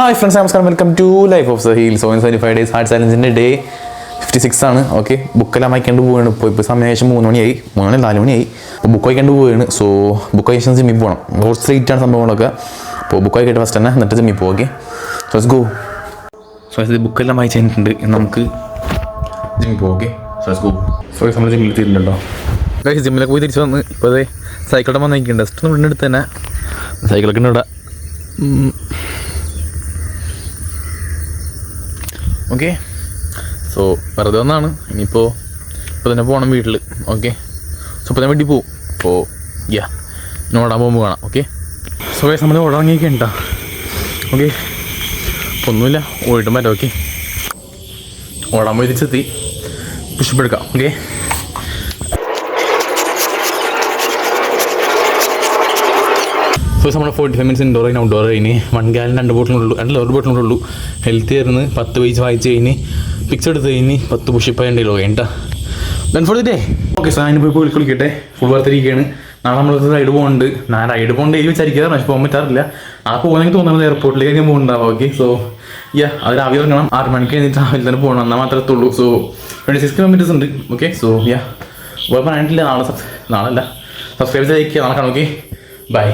Hi friends, നമസ്കാരം. Welcome to life of Sahil. 75 days heart സൈലൻസിൻ്റെ day 56 ആണ്. ഓക്കെ, ബുക്കെല്ലാം വായിക്കേണ്ട പോവുകയാണ്. ഇപ്പോൾ സമയം ഏകദേശം 3 മണിയായി, 4 മണിയായി. അപ്പോൾ ബുക്ക് വായിക്കേണ്ട പോവുകയാണ്. സോ ബുക്ക് വായിക്കാൻ ജിമ്മിൽ പോകണം. കുറച്ച് സ്ട്രീറ്റാണ് സംഭവങ്ങളൊക്കെ. അപ്പോൾ ബുക്ക് വായിക്കട്ടെ ഫസ്റ്റ് തന്നെ, എന്നിട്ട് ജിമ്മിൽ പോകും. Okay, so let's go. So ഇത് ബുക്കെല്ലാം വായിച്ച് കഴിഞ്ഞിട്ടുണ്ട്. നമുക്ക് ജിമ്മിൽ പോകും. Okay, so let's go. So നമ്മൾ ജിമ്മിൽ എത്തിയിട്ടുണ്ടോ? ജിമ്മിലൊക്കെ പോയി തിരിച്ച് വന്ന് ഇപ്പോൾ അതെ സൈക്കിളുടെ വന്ന് നിൽക്കുന്നുണ്ട്. ജസ്റ്റ് ഒന്ന് വീടിനടുത്ത് തന്നെ സൈക്കിളൊക്കെ ഉണ്ട് ഇവിടെ. ഓക്കെ, സോ വെറുതെ ഒന്നാണ്. ഇനിയിപ്പോൾ തന്നെ പോകണം വീട്ടിൽ. ഓക്കെ, സോ ഇപ്പോൾ ഞാൻ വീട്ടിൽ പോവും. അപ്പോൾ ഞാൻ ഓടാൻ പോകുമ്പോൾ കാണാം. ഓക്കെ, സോ നമ്മൾ ഓടാങ്ങിയൊക്കെ ഉണ്ടോ? ഓക്കെ, ഒന്നുമില്ല, ഓടിയിട്ടും പറ്റാം. ഓക്കെ, ഓടാൻ പോയി തിരിച്ചെത്തി, പുഷപ്പ് എടുക്കാം. ഓക്കെ, സോ നമ്മൾ 45 മിനിറ്റ്സ് ഇൻഡോർ കഴിഞ്ഞ് ഔട്ട്ഡോർ കഴിഞ്ഞ് 1 ഗാലൻ 2 ബോട്ടിലുള്ളൂ, 2 ബോട്ടിലുള്ളൂ. ഹെൽത്തി ആയിരുന്നു. 10 പേജ് വായിച്ച് കഴിഞ്ഞ് പിക്സ് എടുത്ത് കഴിഞ്ഞ് 10 പുഷിപ്പ് ഉണ്ടല്ലോ വേണ്ട. Done for the day. Okay, so ഞാൻ പോയി കുളിക്കട്ടെ. ഫുൾ വർത്തിരിക്കുകയാണ്. നാളെ നമ്മൾ റൈഡ് പോകുന്നുണ്ട്. ഞാൻ റൈഡ് പോകേണ്ട വിചാരിക്കാറ്, പക്ഷേ പോകാൻ പറ്റാറില്ല. ആ പോകുന്നെങ്കിൽ തോന്നുന്നത് എയർപോർട്ടിലേക്ക് ഞാൻ പോകുന്നുണ്ടാവും. ഓക്കെ, സോ അത് രാവിലെ ഇറങ്ങണം. 6 മണിക്ക് കഴിഞ്ഞിട്ട് രാവിലെ തന്നെ പോകണം, എന്നാൽ മാത്രമേ എത്തുള്ളൂ. സോ 26 കിലോമീറ്റേഴ്സ് ഉണ്ട്. ഓക്കെ, സോ പോകാൻ പറഞ്ഞിട്ടില്ല. നാളെ അല്ല, സബ്സ്ക്രൈബ് ചെയ്തേക്കുക. നാളെ കാണാം. Okay, by.